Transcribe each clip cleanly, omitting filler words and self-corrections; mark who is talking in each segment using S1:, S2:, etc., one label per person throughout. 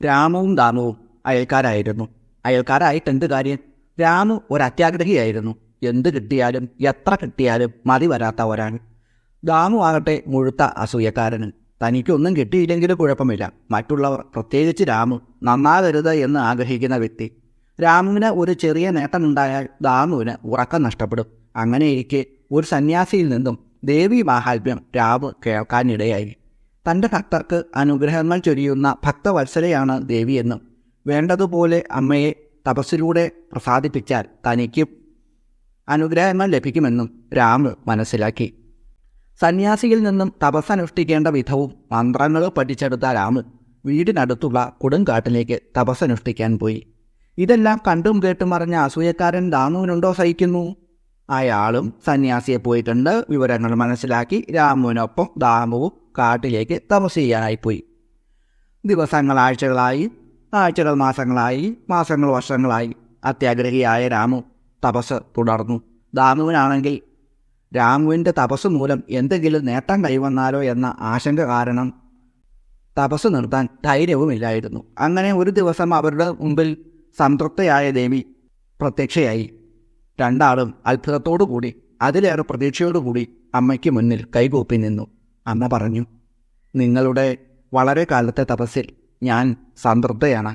S1: രാമുവും ദാമുവും അയൽക്കാരായിരുന്നു. അയൽക്കാരായിട്ട് എന്ത് കാര്യം? രാമു ഒരു അത്യാഗ്രഹിയായിരുന്നു. എന്ത് കിട്ടിയാലും എത്ര കിട്ടിയാലും മതി വരാത്ത ഒരാൾ. ദാമു ആകട്ടെ മുഴുത്ത അസൂയക്കാരന്. തനിക്കൊന്നും കിട്ടിയില്ലെങ്കിലും കുഴപ്പമില്ല, മറ്റുള്ളവർ, പ്രത്യേകിച്ച് രാമു, നന്നാകരുത് എന്ന് ആഗ്രഹിക്കുന്ന വ്യക്തി. രാമുവിന് ഒരു ചെറിയ നേട്ടമുണ്ടായാൽ ദാമുവിന് ഉറക്കം നഷ്ടപ്പെടും. അങ്ങനെയിരിക്കെ ഒരു സന്യാസിയിൽ നിന്നും ദേവി മാഹാത്മ്യം രാമു കേൾക്കാനിടയായി. തൻ്റെ ഭക്തർക്ക് അനുഗ്രഹങ്ങൾ ചൊരിയുന്ന ഭക്തവത്സലയാണ് ദേവിയെന്നും വേണ്ടതുപോലെ അമ്മയെ തപസ്സിലൂടെ പ്രസാദിപ്പിച്ചാൽ തനിക്കും അനുഗ്രഹങ്ങൾ ലഭിക്കുമെന്നും രാമു മനസ്സിലാക്കി. സന്യാസിയിൽ നിന്നും തപസ്സനുഷ്ഠിക്കേണ്ട വിധവും മന്ത്രങ്ങൾ പഠിച്ചെടുത്ത രാമു വീടിനടുത്തുള്ള കൊടുങ്കാട്ടിലേക്ക് തപസ്സനുഷ്ഠിക്കാൻ പോയി. ഇതെല്ലാം കണ്ടും കേട്ടും അറിഞ്ഞ അസൂയക്കാരൻ ദാമുവിനുണ്ടോ സഹിക്കുന്നു? അയാളും സന്യാസിയെ പോയി കണ്ട് വിവരങ്ങൾ മനസ്സിലാക്കി രാമുവിനൊപ്പം ദാമുവും കാട്ടിലേക്ക് തപസ് ചെയ്യാനായിപ്പോയി. ദിവസങ്ങൾ ആഴ്ചകളായി, ആഴ്ചകൾ മാസങ്ങളായി, മാസങ്ങൾ വർഷങ്ങളായി. അത്യാഗ്രഹിയായ രാമു തപസ് തുടർന്നു. ദാമുവിനാണെങ്കിൽ രാമുവിൻ്റെ തപസ് മൂലം എന്തെങ്കിലും നേട്ടം കൈവന്നാലോ എന്ന ആശങ്ക കാരണം തപസ് നിർത്താൻ ധൈര്യവുമില്ലായിരുന്നു. അങ്ങനെ ഒരു ദിവസം അവരുടെ മുമ്പിൽ സംതൃപ്തയായ ദേവി പ്രത്യക്ഷയായി. രണ്ടാളും അത്ഭുതത്തോടുകൂടി, അതിലേറെ പ്രതീക്ഷയോടുകൂടി അമ്മയ്ക്ക് മുന്നിൽ കൈകൂപ്പി നിന്നു. അമ്മ പറഞ്ഞു, നിങ്ങളുടെ വളരെ കാലത്തെ തപസ്സിൽ ഞാൻ സംതൃപ്തയാണ്.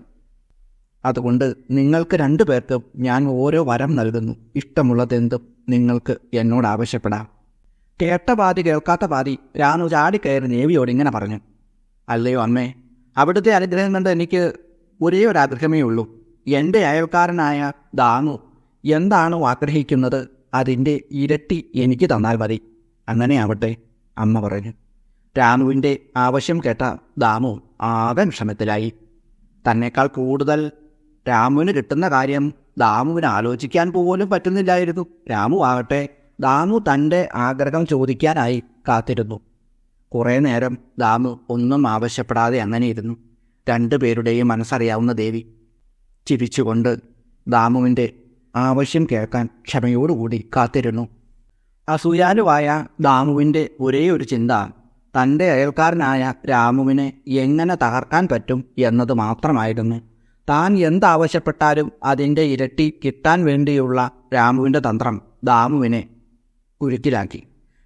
S1: അതുകൊണ്ട് നിങ്ങൾക്ക് രണ്ടുപേർക്കും ഞാൻ ഓരോ വരം നൽകുന്നു. ഇഷ്ടമുള്ളതെന്തും നിങ്ങൾക്ക് എന്നോട് ആവശ്യപ്പെടാം. കേട്ട പാതി കേൾക്കാത്ത പാതി രാമു ചാടിക്കയറി ദേവിയോട് ഇങ്ങനെ പറഞ്ഞു, അല്ലയോ അമ്മേ, അവിടുത്തെ അനുഗ്രഹം കൊണ്ട് എനിക്ക് ഒരേ ഒരു ആഗ്രഹമേ ഉള്ളൂ. എൻ്റെ അയൽക്കാരനായ ദാമു എന്താണോ ആഗ്രഹിക്കുന്നത് അതിൻ്റെ ഇരട്ടി എനിക്ക് തന്നാൽ മതി. അങ്ങനെ ആവട്ടെ, അമ്മ പറഞ്ഞു. രാമുവിൻ്റെ ആവശ്യം കേട്ട ദാമു ആകെ വിഷമത്തിലായി. തന്നേക്കാൾ കൂടുതൽ രാമുവിന് കിട്ടുന്ന കാര്യം ദാമുവിന് ആലോചിക്കാൻ പോലും പറ്റുന്നില്ലായിരുന്നു. രാമു ആകട്ടെ ദാമു തൻ്റെ ആഗ്രഹം ചോദിക്കാനായി കാത്തിരുന്നു. കുറേ നേരം ദാമു ഒന്നും ആവശ്യപ്പെടാതെ അങ്ങനെ ഇരുന്നു. രണ്ടുപേരുടെയും മനസ്സറിയാവുന്ന ദേവി ചിരിച്ചുകൊണ്ട് ദാമുവിൻ്റെ ആവശ്യം കേൾക്കാൻ ക്ഷമയോടുകൂടി കാത്തിരുന്നു. അസൂയാലുവായ ദാമുവിൻ്റെ ഒരേ ഒരു ചിന്ത തൻ്റെ അയൽക്കാരനായ രാമുവിനെ എങ്ങനെ തകർക്കാൻ പറ്റും എന്നത് മാത്രമായിരുന്നു. താൻ എന്താവശ്യപ്പെട്ടാലും അതിൻ്റെ ഇരട്ടി കിട്ടാൻ വേണ്ടിയുള്ള രാമുവിൻ്റെ തന്ത്രം ദാമുവിനെ കുരുക്കിലാക്കി.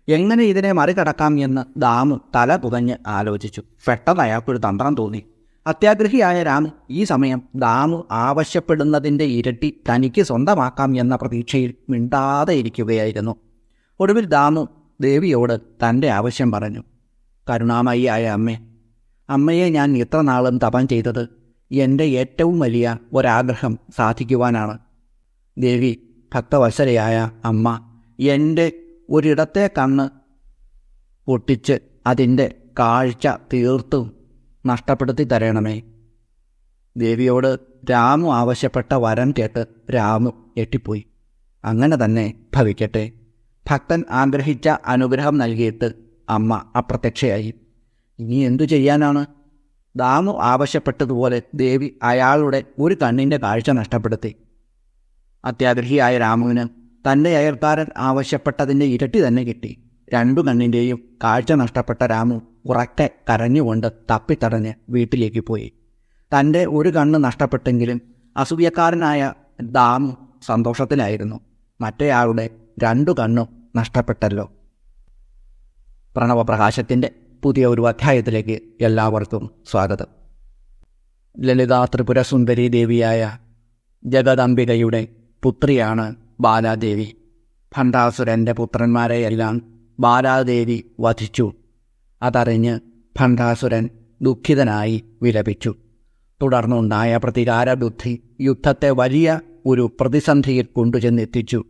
S1: എങ്ങനെ ഇതിനെ മറികടക്കാം എന്ന് ദാമു തല പുകഞ്ഞ് ആലോചിച്ചു. പെട്ടെന്ന് അയാൾക്കൊരു തന്ത്രം തോന്നി. അത്യാഗ്രഹിയായ രാമു ഈ സമയം ദാമു ആവശ്യപ്പെടുന്നതിൻ്റെ ഇരട്ടി തനിക്ക് സ്വന്തമാക്കാം എന്ന പ്രതീക്ഷയിൽ മിണ്ടാതെ ഇരിക്കുകയായിരുന്നു. ഒടുവിൽ ദാമു ദേവിയോട് തൻ്റെ ആവശ്യം പറഞ്ഞു. കരുണാമയിയായ അമ്മയെ ഞാൻ ഇത്ര നാളും തപം ചെയ്തത് എൻ്റെ ഏറ്റവും വലിയ ഒരാഗ്രഹം സാധിക്കുവാനാണ്. ദേവി, ഭക്തവത്സലയായ അമ്മ, എൻ്റെ ഒരിടത്തെ കണ്ണ് പൊട്ടിച്ച് അതിൻ്റെ കാഴ്ച തീർത്തും നഷ്ടപ്പെടുത്തി തരണമേ. ദേവിയോട് രാമു ആവശ്യപ്പെട്ട വരം കേട്ട് രാമു ഞെട്ടിപ്പോയി. അങ്ങനെ തന്നെ ഭവിക്കട്ടെ. ഭക്തൻ ആഗ്രഹിച്ച അനുഗ്രഹം നൽകിയിട്ട് അമ്മ അപ്രത്യക്ഷയായി. ഇനി എന്തു ചെയ്യാനാണ്? ദാമു ആവശ്യപ്പെട്ടതുപോലെ ദേവി അയാളുടെ ഒരു കണ്ണിൻ്റെ കാഴ്ച നഷ്ടപ്പെടുത്തി. അത്യാഗ്രഹിയായ രാമുവിന് തൻ്റെ അയൽക്കാരൻ ആവശ്യപ്പെട്ടതിൻ്റെ ഇരട്ടി തന്നെ കിട്ടി. രണ്ടു കണ്ണിൻ്റെയും കാഴ്ച നഷ്ടപ്പെട്ട രാമു ഉറക്കെ കരഞ്ഞുകൊണ്ട് തപ്പിത്തടഞ്ഞ് വീട്ടിലേക്ക് പോയി. തൻ്റെ ഒരു കണ്ണ് നഷ്ടപ്പെട്ടെങ്കിലും അസൂയക്കാരനായ ദാമു സന്തോഷത്തിലായിരുന്നു. മറ്റേയാളുടെ രണ്ടു കണ്ണും നഷ്ടപ്പെട്ടല്ലോ. പ്രണവപ്രകാശത്തിൻ്റെ പുതിയ ഒരു അധ്യായത്തിലേക്ക് എല്ലാവർക്കും സ്വാഗതം. ലളിതാ ത്രിപുര സുന്ദരി ദേവിയായ ജഗദംബികയുടെ പുത്രിയാണ് ബാലാദേവി. ഭണ്ഡാസുരൻ്റെ പുത്രന്മാരെയെല്ലാം ബാലാദേവി വധിച്ചു. അതറിഞ്ഞ് ഭണ്ഡാസുരൻ ദുഃഖിതനായി വിലപിച്ചു. തുടർന്നുണ്ടായ പ്രതികാരബുദ്ധി യുദ്ധത്തെ വലിയ ഒരു പ്രതിസന്ധിയിൽ കൊണ്ടുചെന്നെത്തിച്ചു.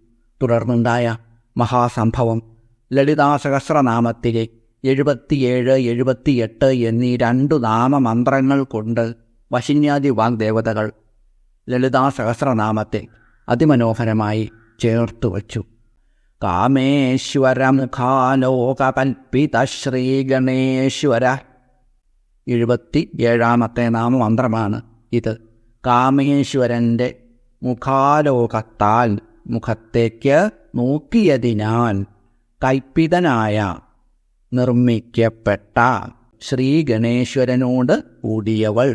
S1: തുടർന്നുണ്ടായ മഹാസംഭവം ലളിതാസഹസ്രനാമത്തിലെ 77, 78 എന്നീ 2 നാമമന്ത്രങ്ങൾ കൊണ്ട് വശിന്യാദി വാഗ്ദേവതകൾ ലളിതാസഹസ്രനാമത്തെ അതിമനോഹരമായി ചേർത്തു വച്ചു. കാമേശ്വരമുഖാലോകകൽപ്പിത ശ്രീഗണേശ്വര 77ാമത്തെ നാമമന്ത്രമാണ് ഇത്. കാമേശ്വരൻ്റെ മുഖാലോകത്താൽ, മുഖത്തേക്ക് നോക്കിയതിനാൽ കൽപ്പിതനായ, നിർമ്മിക്കപ്പെട്ട ശ്രീഗണേശ്വരനോട് കൂടിയവൾ.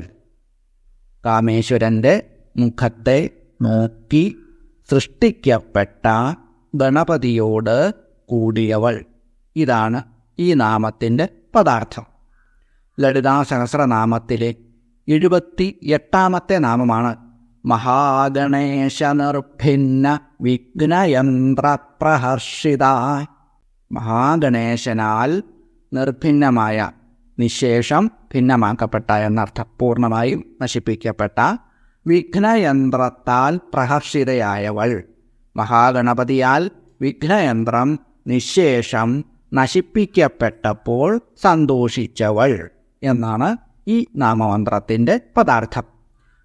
S1: കാമേശ്വരൻ്റെ മുഖത്തെ നോക്കി സൃഷ്ടിക്കപ്പെട്ട ഗണപതിയോട് കൂടിയവൾ. ഇതാണ് ഈ നാമത്തിൻ്റെ പദാർത്ഥം. ലളിതാ സഹസ്രനാമത്തിലെ 78ാമത്തെ നാമമാണ് മഹാഗണേശ നിർഭിന്ന വിഘ്നയന്ത്രപ്രഹർഷിത. മഹാഗണേശനാൽ നിർഭിന്നമായ, നിശേഷം ഭിന്നമാക്കപ്പെട്ട എന്നർത്ഥം, പൂർണ്ണമായും നശിപ്പിക്കപ്പെട്ട, വിഘ്നയന്ത്രത്താൽ പ്രഹർഷിതയായവൾ. മഹാഗണപതിയാൽ വിഘ്നയന്ത്രം നിശേഷം നശിപ്പിക്കപ്പെട്ടപ്പോൾ സന്തോഷിച്ചവൾ എന്നാണ് ഈ നാമമന്ത്രത്തിൻ്റെ പദാർത്ഥം.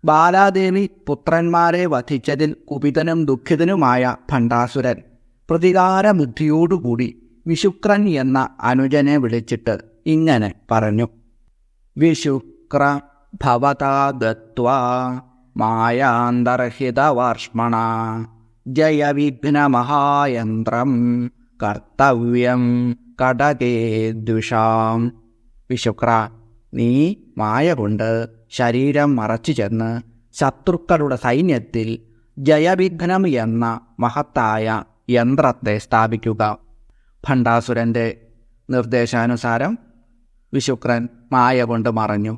S1: ബാലാദേവി പുത്രന്മാരെ വധിച്ചതിൽ കുപിതനും ദുഃഖിതനുമായ ഭണ്ഡാസുരൻ പ്രതികാരബുദ്ധിയോടുകൂടി വിശുക്രൻ എന്ന അനുജനെ വിളിച്ചിട്ട് ഇങ്ങനെ പറഞ്ഞു: വിശുക്ര ഭവതാ ഗത്വാ മായാന്തർഹിതവർഷ്മണ ജയവിഘ്നമഹായന്ത്രം കർത്തവ്യം കടകേദ്വിഷാം. വിശുക്ര, നീ മായ കൊണ്ട് ശരീരം മറച്ചു ചെന്ന് ശത്രുക്കളുടെ സൈന്യത്തിൽ ജയവിഘ്നം എന്ന മഹത്തായ യന്ത്രത്തെ സ്ഥാപിക്കുക. ഭണ്ഡാസുരൻ്റെ നിർദ്ദേശാനുസാരം വിശുക്രൻ മായ കൊണ്ട് മറഞ്ഞു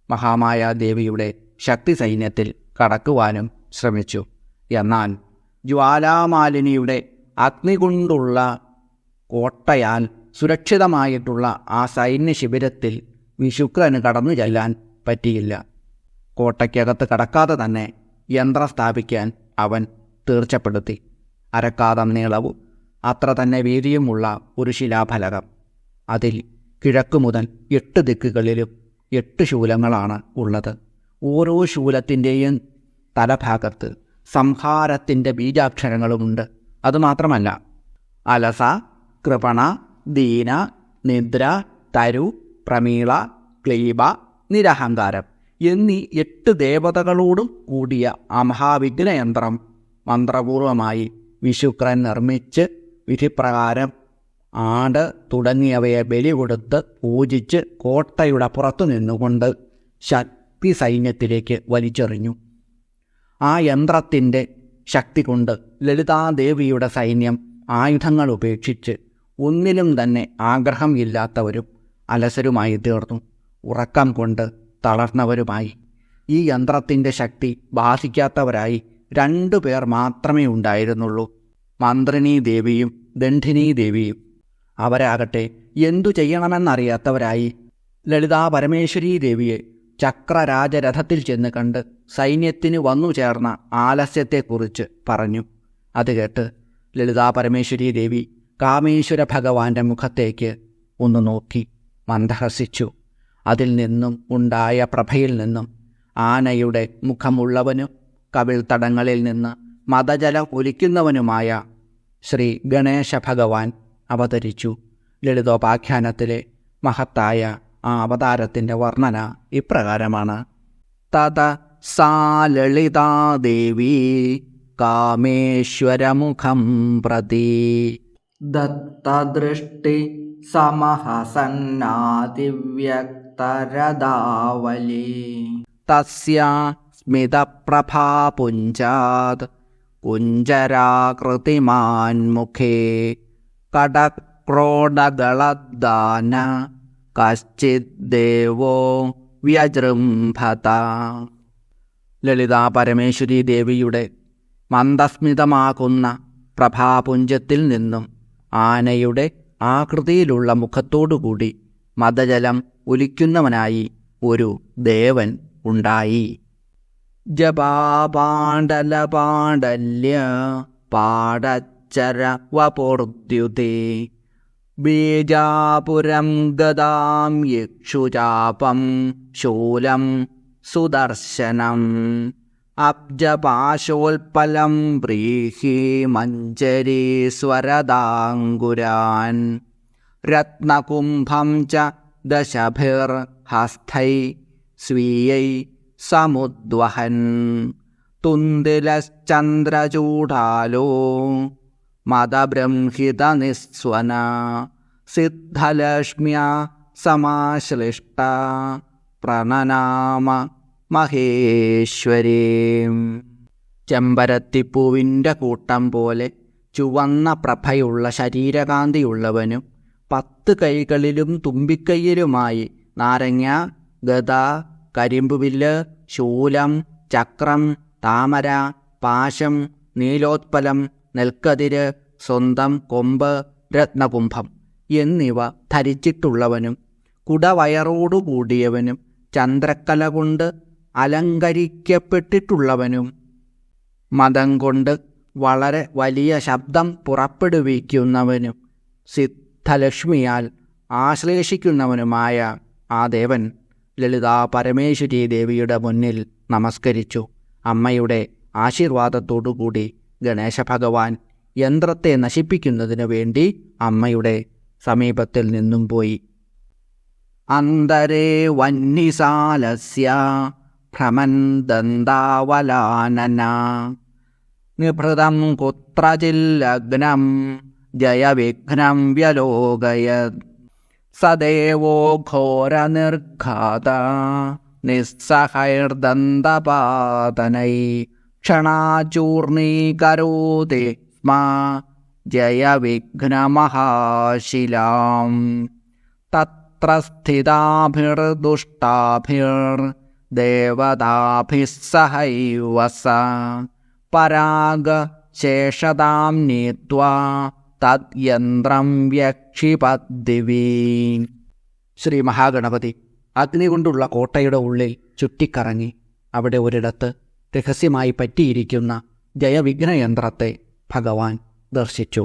S1: മഹാമായാദേവിയുടെ ശക്തി സൈന്യത്തിൽ കടക്കുവാനും ശ്രമിച്ചു. എന്നാൽ ജ്വാലാമാലിനിയുടെ അഗ്നി കൊണ്ടുള്ള കോട്ടയാൽ സുരക്ഷിതമായിട്ടുള്ള ആ സൈന്യ ശിബിരത്തിൽ വിശുക്രന് കടന്നു ചെല്ലാൻ പറ്റിയില്ല. കോട്ടയ്ക്കകത്ത് കടക്കാതെ തന്നെ യന്ത്രം സ്ഥാപിക്കാൻ അവൻ തീർച്ചപ്പെടുത്തി. അരക്കാതം നീളവും അത്ര തന്നെ വീതിയുമുള്ള ഒരു ശിലാഫലകം. അതിൽ കിഴക്ക് മുതൽ 8 ദിക്കുകളിലും 8 ശൂലങ്ങളാണ് ഉള്ളത്. ഓരോ ശൂലത്തിൻ്റെയും തലഭാഗത്ത് സംഹാരത്തിൻ്റെ ബീജാക്ഷരങ്ങളുമുണ്ട്. അതുമാത്രമല്ല, അലസ, കൃപണ, ദീന, നിദ്ര, തരു, പ്രമീള, ക്ലീബ, നിരഹങ്കാരം എന്നീ 8 ദേവതകളോടും കൂടിയ ആ മഹാവിഘ്നയന്ത്രം മന്ത്രപൂർവമായി വിശുക്രൻ നിർമ്മിച്ച് വിധിപ്രകാരം ആട് തുടങ്ങിയവയെ ബലി കൊടുത്ത് പൂജിച്ച് കോട്ടയുടെ പുറത്തു നിന്നുകൊണ്ട് ശക്തി സൈന്യത്തിലേക്ക് വലിച്ചെറിഞ്ഞു. ആ യന്ത്രത്തിൻ്റെ ശക്തി കൊണ്ട് ലളിതാദേവിയുടെ സൈന്യം ആയുധങ്ങൾ ഉപേക്ഷിച്ച് ഒന്നിലും തന്നെ ആഗ്രഹം ഇല്ലാത്തവരും അലസരുമായി തീർന്നു. ഉറക്കം കൊണ്ട് തളർന്നവരുമായി. ഈ യന്ത്രത്തിൻ്റെ ശക്തി ബാധിക്കാത്തവരായി 2 പേർ മാത്രമേ ഉണ്ടായിരുന്നുള്ളൂ: മന്ത്രിണീ ദേവിയും ദണ്ഡിനീ ദേവിയും. അവരാകട്ടെ എന്തു ചെയ്യണമെന്നറിയാത്തവരായി ലളിതാ പരമേശ്വരീ ദേവിയെ ചക്രരാജരഥത്തിൽ ചെന്ന് കണ്ട് സൈന്യത്തിന് വന്നു ചേർന്ന ആലസ്യത്തെക്കുറിച്ച് പറഞ്ഞു. അത് കേട്ട് ലളിതാ പരമേശ്വരീ ദേവി കാമേശ്വര ഭഗവാന്റെ മുഖത്തേക്ക് ഒന്ന് നോക്കി മന്ദഹസിച്ചു. അതിൽ നിന്നും ഉണ്ടായ പ്രഭയിൽ നിന്നും ആനയുടെ മുഖമുള്ളവനും കവിൾത്തടങ്ങളിൽ നിന്ന് മദജലം ഒലിക്കുന്നവനുമായ ശ്രീ ഗണേശ ഭഗവാൻ അവതരിച്ചു. ലളിതോപാഖ്യാനത്തിലെ മഹത്തായ ആ അവതാരത്തിൻ്റെ വർണ്ണന ഇപ്രകാരമാണ്: തത സാ ലളിതാദേവി കാമേശ്വരമുഖം പ്രതി ദത്തദൃഷ്ടി സമഹസന്നാദിവ്യക്തരദാവലി തസ്യാ സ്മിതപ്രഭാപുഞ്ചാത് കുഞ്ചരാകൃതിമാൻമുഖേ കടക്രോഡഗളദ്ദാന കശ്ചിദ്ദേവോ വ്യജൃംഭത. ലളിതാ പരമേശ്വരീ ദേവിയുടെ മന്ദസ്മിതമാകുന്ന പ്രഭാപുഞ്ചത്തിൽ നിന്നും ആനയുടെ ആകൃതിയിലുള്ള മുഖത്തോടുകൂടി മദജലം ഒലിക്കുന്നവനായി ഒരു ദേവൻ ഉണ്ടായി. ജപാപാണ്ഡലപാണ്ഡല്യ പാടച്ചര വപൂർദ്യുതേ ബീജാപുരം ഗദാം യക്ഷുചാപം ശൂലം സുദർശനം അബ്ജപാശോൽപലം വ്രീഹി മഞ്ജരീസ്വരദാങ്കുരാൻ രത്നകുംഭം ച ദശഭിർഹസ്തൈ സ്വീയൈ സമുദ്വഹൻ തുന്ദിലശ്ചന്ദ്രചൂഢാലോ മദബ്രംഹിതനിസ്വന സിദ്ധലക്ഷ്മ്യാ സമാശ്ലിഷ്ട പ്രണനാമ മഹേശ്വരീം. ചെമ്പരത്തിപ്പൂവിൻ്റെ കൂട്ടം പോലെ ചുവന്ന പ്രഭയുള്ള ശരീരകാന്തിയുള്ളവനും 10 കൈകളിലും തുമ്പിക്കൈയിലുമായി നാരങ്ങ, ഗദ, കരിമ്പുവില്ല്, ശൂലം, ചക്രം, താമര, പാശം, നീലോത്പലം, നെൽക്കതിര്, സ്വന്തം കൊമ്പ്, രത്നകുംഭം എന്നിവ ധരിച്ചിട്ടുള്ളവനും കുടവയറോടുകൂടിയവനും ചന്ദ്രക്കല കൊണ്ട് അലങ്കരിക്കപ്പെട്ടിട്ടുള്ളവനും മദം കൊണ്ട് വളരെ വലിയ ശബ്ദം പുറപ്പെടുവിക്കുന്നവനും സിദ്ധലക്ഷ്മിയാൽ ആശ്ലേഷിക്കുന്നവനുമായ ആ ദേവൻ ലളിതാ പരമേശ്വരി ദേവിയുടെ മുന്നിൽ നമസ്കരിച്ചു. അമ്മയുടെ ആശീർവാദത്തോടുകൂടി ഗണേശ ഭഗവാൻ യന്ത്രത്തെ നശിപ്പിക്കുന്നതിനു വേണ്ടി അമ്മയുടെ സമീപത്തിൽ നിന്നും പോയി. അന്തരേ വന്യസാലസ്യ ഭ്രമന്തന്താവലാനന നിഭൃതം കുത്രചില്ലഗ്നം ജയവിഘ്നം വ്യലോകയത് സദേവോ ഘോരനിർഘാത നിസ്സഹൈർദന്തപാതനൈ ക്ഷണാചൂർണീകരോതി സ്മ ജയവിഘ്നമഹാശിലാം തത്ര സ്ഥിതാഭിർദുഷ്ടാഭിർദേവതാഭിः സഹൈവ സ പരാഗശേഷതാം നീത്വാ തദ്യന്ത്രം വ്യക്ഷിപദ്ദിവീ. ശ്രീ മഹാഗണപതി അഗ്നി കൊണ്ടുള്ള കോട്ടയുടെ ഉള്ളിൽ ചുറ്റിക്കറങ്ങി അവിടെ ഒരിടത്ത് രഹസ്യമായി പറ്റിയിരിക്കുന്ന ജയവിഘ്നയന്ത്രത്തെ ഭഗവാൻ ദർശിച്ചു.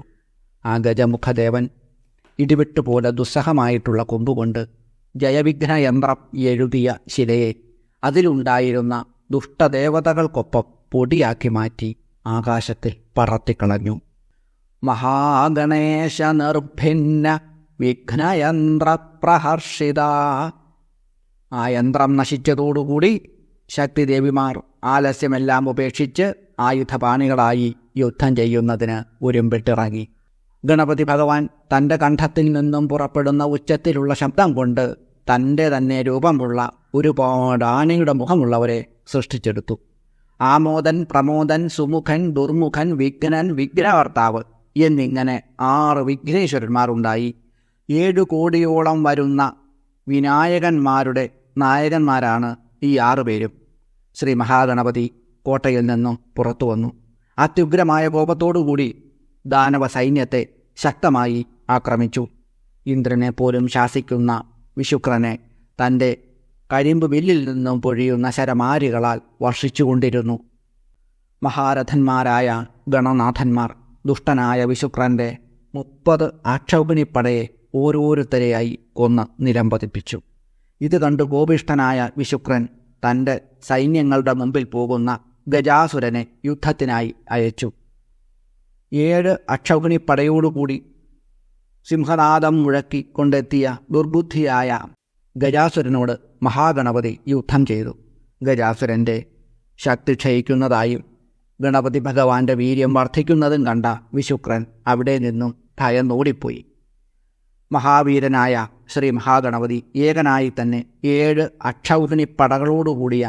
S1: ആ ഗജമുഖദേവൻ ഇടിവെട്ടുപോലെ ദുസ്സഹമായിട്ടുള്ള കൊമ്പുകൊണ്ട് ജയവിഘ്നയന്ത്രം എഴുതിയ ശിലയെ അതിലുണ്ടായിരുന്ന ദുഷ്ടദേവതകൾക്കൊപ്പം പൊടിയാക്കി മാറ്റി ആകാശത്തിൽ പറത്തിക്കളഞ്ഞു. മഹാഗണേശ നിർഭിന്ന വിഘ്നയന്ത്രപ്രഹർഷിത. ആ യന്ത്രം നശിച്ചതോടുകൂടി ശക്തിദേവിമാർ ആലസ്യമെല്ലാം ഉപേക്ഷിച്ച് ആയുധപാണികളായി യുദ്ധം ചെയ്യുന്നതിന് ഒരുമ്പിട്ടിറങ്ങി. ഗണപതി ഭഗവാൻ തൻ്റെ കണ്ഠത്തിൽ നിന്നും പുറപ്പെടുന്ന ഉച്ചത്തിലുള്ള ശബ്ദം കൊണ്ട് തൻ്റെ തന്നെ രൂപമുള്ള ഒരുപാട് ആനയുടെ മുഖമുള്ളവരെ സൃഷ്ടിച്ചെടുത്തു. ആമോദൻ, പ്രമോദൻ, സുമുഖൻ, ദുർമുഖൻ, വിഘ്നൻ, വിഘ്നകർത്താവ് എന്നിങ്ങനെ 6 വിഘ്നേശ്വരന്മാരുണ്ടായി. 7 കോടിയോളം വരുന്ന വിനായകന്മാരുടെ നായകന്മാരാണ് ഈ 6 പേരും. ശ്രീ മഹാഗണപതി കോട്ടയിൽ നിന്നും പുറത്തു വന്നു. അത്യുഗ്രമായ കോപത്തോടുകൂടി ദാനവ സൈന്യത്തെ ശക്തമായി ആക്രമിച്ചു. ഇന്ദ്രനെ പോലും ശാസിക്കുന്ന വിശുക്രനെ തൻ്റെ കരിമ്പ് വില്ലിൽ നിന്നും പൊഴിയുന്ന ശരമാരികളാൽ വർഷിച്ചുകൊണ്ടിരുന്നു. മഹാരഥന്മാരായ ഗണനാഥന്മാർ ദുഷ്ടനായ വിശുക്രൻ്റെ 30 അക്ഷൗഹിണിപ്പടയെ ഓരോരുത്തരെയായി കൊന്ന് നിലംപതിപ്പിച്ചു. ഇത് കണ്ട് കോപിഷ്ഠനായ വിശുക്രൻ തൻ്റെ സൈന്യങ്ങളുടെ മുമ്പിൽ പോകുന്ന ഗജാസുരനെ യുദ്ധത്തിനായി അയച്ചു. 7 അക്ഷൗഹിണിപ്പടയോടുകൂടി സിംഹനാദം മുഴക്കി കൊണ്ടെത്തിയ ദുർബുദ്ധിയായ ഗജാസുരനോട് മഹാഗണപതി യുദ്ധം ചെയ്തു. ഗജാസുരൻ്റെ ശക്തി ക്ഷയിക്കുന്നതായും ഗണപതി ഭഗവാന്റെ വീര്യം വർദ്ധിക്കുന്നതും കണ്ട വിശുക്രൻ അവിടെ നിന്നും ഭയന്നോടിപ്പോയി. മഹാവീരനായ ശ്രീ മഹാഗണപതി ഏകനായി തന്നെ 7 അക്ഷൗഹിണിപ്പടകളോടുകൂടിയ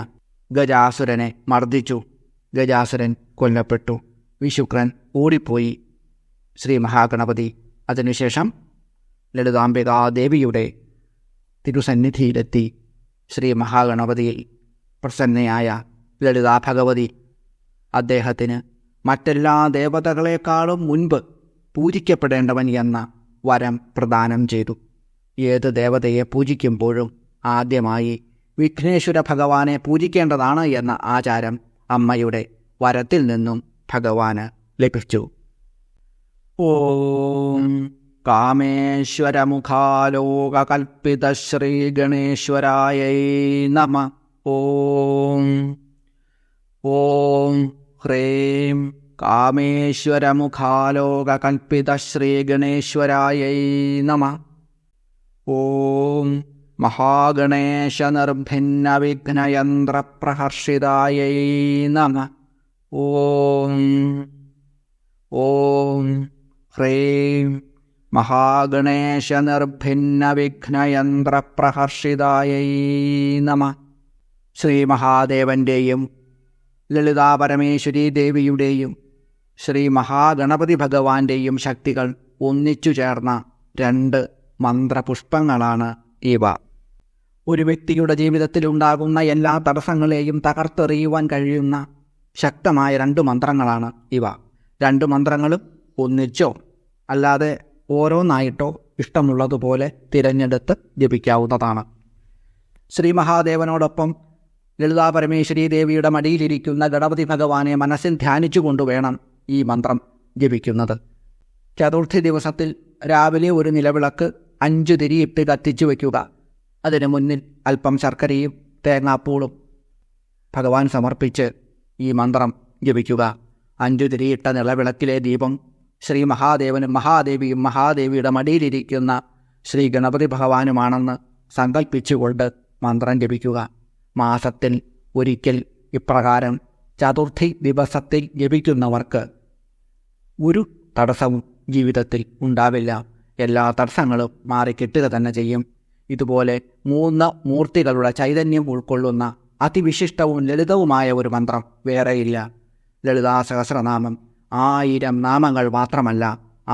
S1: ഗജാസുരനെ മർദ്ദിച്ചു. ഗജാസുരൻ കൊല്ലപ്പെട്ടു. വിശുക്രൻ ഓടിപ്പോയി. ശ്രീ മഹാഗണപതി അതിനുശേഷം ലളിതാംബികാദേവിയുടെ തിരുസന്നിധിയിലെത്തി. ശ്രീ മഹാഗണപതിയിൽ പ്രസന്നയായ ലളിതാ ഭഗവതി അദ്ദേഹത്തിന് മറ്റെല്ലാ ദേവതകളെക്കാളും മുൻപ് പൂജിക്കപ്പെടേണ്ടവൻ എന്ന വരം പ്രദാനം ചെയ്തു. ഏത് ദേവതയെ പൂജിക്കുമ്പോഴും ആദ്യമായി വിഘ്നേശ്വര ഭഗവാനെ പൂജിക്കേണ്ടതാണ് എന്ന ആചാരം അമ്മയുടെ വരത്തിൽ നിന്നും ഭഗവാന് ലഭിച്ചു. ഓം കാമേശ്വരമുഖാലോകകൽപ്പിത ശ്രീ ഗണേശ്വരായൈ നമ. ഓം ഓം ഹ്രീം കാമേശ്വരമുഖാലോകകൽപ്പിത ശ്രീ ഗണേശ്വരായൈ നമ. ഓം മഹാഗണേശ നിർഭിന്ന വിഘ്നയന്ത്രപ്രഹർഷിതായൈ നമ. ഓം ഓം ഹ്രീം മഹാഗണേശ നിർഭിന്ന വിഘ്നയന്ത്രപ്രഹർഷിതായൈ നമ. ശ്രീ മഹാദേവൻ്റെയും ലളിതാ പരമേശ്വരീ ദേവിയുടെയും ശ്രീ മഹാഗണപതി ഭഗവാന്റെയും ശക്തികൾ ഒന്നിച്ചു ചേർന്ന 2 മന്ത്രപുഷ്പങ്ങളാണ് ഇവ. ഒരു വ്യക്തിയുടെ ജീവിതത്തിലുണ്ടാകുന്ന എല്ലാ തടസ്സങ്ങളെയും തകർത്തെറിയുവാൻ കഴിയുന്ന ശക്തമായ 2 മന്ത്രങ്ങളാണ് ഇവ. 2 മന്ത്രങ്ങളും ഒന്നിച്ചോ അല്ലാതെ ഓരോന്നായിട്ടോ ഇഷ്ടമുള്ളതുപോലെ തിരഞ്ഞെടുത്ത് ജപിക്കാവുന്നതാണ്. ശ്രീ മഹാദേവനോടൊപ്പം ലളിതാ പരമേശ്വരീ ദേവിയുടെ മടിയിലിരിക്കുന്ന ഗണപതി ഭഗവാനെ മനസ്സിൽ ധ്യാനിച്ചു കൊണ്ടുവേണം ഈ മന്ത്രം ജപിക്കുന്നത്. ചതുർത്ഥി ദിവസത്തിൽ രാവിലെ ഒരു നിലവിളക്ക് 5 തിരിയിട്ട് കത്തിച്ചു വയ്ക്കുക. അതിനു മുന്നിൽ അല്പം ശർക്കരയും തേങ്ങാപ്പൂളും ഭഗവാൻ സമർപ്പിച്ച് ഈ മന്ത്രം ജപിക്കുക. 5 തിരിയിട്ട നിലവിളക്കിലെ ദീപം ശ്രീ മഹാദേവനും മഹാദേവിയും മഹാദേവിയുടെ മടിയിലിരിക്കുന്ന ശ്രീ ഗണപതി ഭഗവാനുമാണെന്ന് സങ്കല്പിച്ചുകൊണ്ട് മന്ത്രം ജപിക്കുക. മാസത്തിൽ ഒരിക്കൽ ഇപ്രകാരം ചതുർത്ഥി ദിവസത്തിൽ ജപിക്കുന്നവർക്ക് ഒരു തടസ്സവും ജീവിതത്തിൽ ഉണ്ടാവില്ല. എല്ലാ തടസ്സങ്ങളും മാറിക്കിട്ടുക തന്നെ ചെയ്യും. ഇതുപോലെ 3 മൂർത്തികളുടെ ചൈതന്യം ഉൾക്കൊള്ളുന്ന അതിവിശിഷ്ടവും ലളിതവുമായ ഒരു മന്ത്രം വേറെയില്ല. ലളിതാ സഹസ്രനാമം 1000 നാമങ്ങൾ മാത്രമല്ല,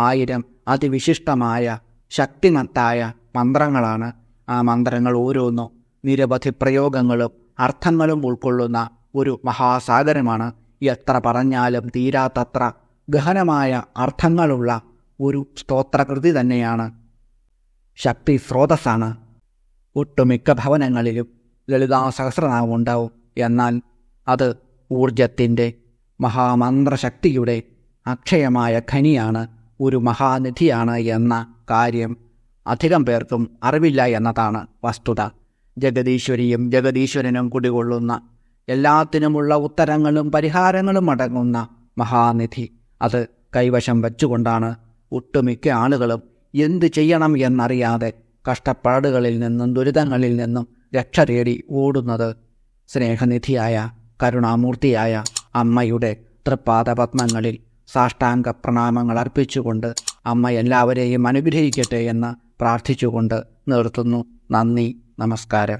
S1: 1000 അതിവിശിഷ്ടമായ ശക്തിമത്തായ മന്ത്രങ്ങളാണ്. ആ മന്ത്രങ്ങൾ ഓരോന്നും നിരവധി പ്രയോഗങ്ങളും അർത്ഥങ്ങളും ഉൾക്കൊള്ളുന്ന ഒരു മഹാസാഗരമാണ്. എത്ര പറഞ്ഞാലും തീരാത്തത്ര ഗഹനമായ അർത്ഥങ്ങളുള്ള ഒരു സ്തോത്രകൃതി തന്നെയാണ്. ശക്തി സ്രോതസ്സാണ്. ഒട്ടുമിക്ക ഭവനങ്ങളിലും ലളിതാ സഹസ്രനാമം ഉണ്ടാവും. എന്നാൽ അത് ഊർജത്തിൻ്റെ മഹാമന്ത്രശക്തിയുടെ അക്ഷയമായ ഖനിയാണ്, ഒരു മഹാനിധിയാണ് എന്ന കാര്യം അധികം പേർക്കും അറിവില്ല എന്നതാണ് വസ്തുത. ജഗദീശ്വരിയും ജഗദീശ്വരനും കുടികൊള്ളുന്ന എല്ലാത്തിനുമുള്ള ഉത്തരങ്ങളും പരിഹാരങ്ങളും അടങ്ങുന്ന മഹാനിധി അത് കൈവശം വച്ചുകൊണ്ടാണ് ഒട്ടുമിക്ക ആളുകളും എന്ത് ചെയ്യണം എന്നറിയാതെ കഷ്ടപ്പാടുകളിൽ നിന്നും ദുരിതങ്ങളിൽ നിന്നും രക്ഷ തേടി ഓടുന്നത്. സ്നേഹനിധിയായ കരുണാമൂർത്തിയായ അമ്മയുടെ തൃപ്പാദപത്മങ്ങളിൽ സാഷ്ടാംഗ പ്രണാമങ്ങൾ അർപ്പിച്ചുകൊണ്ട് അമ്മ എല്ലാവരെയും അനുഗ്രഹിക്കട്ടെ എന്ന് പ്രാർത്ഥിച്ചുകൊണ്ട് നിർത്തുന്നു. നന്ദി, നമസ്കാരം.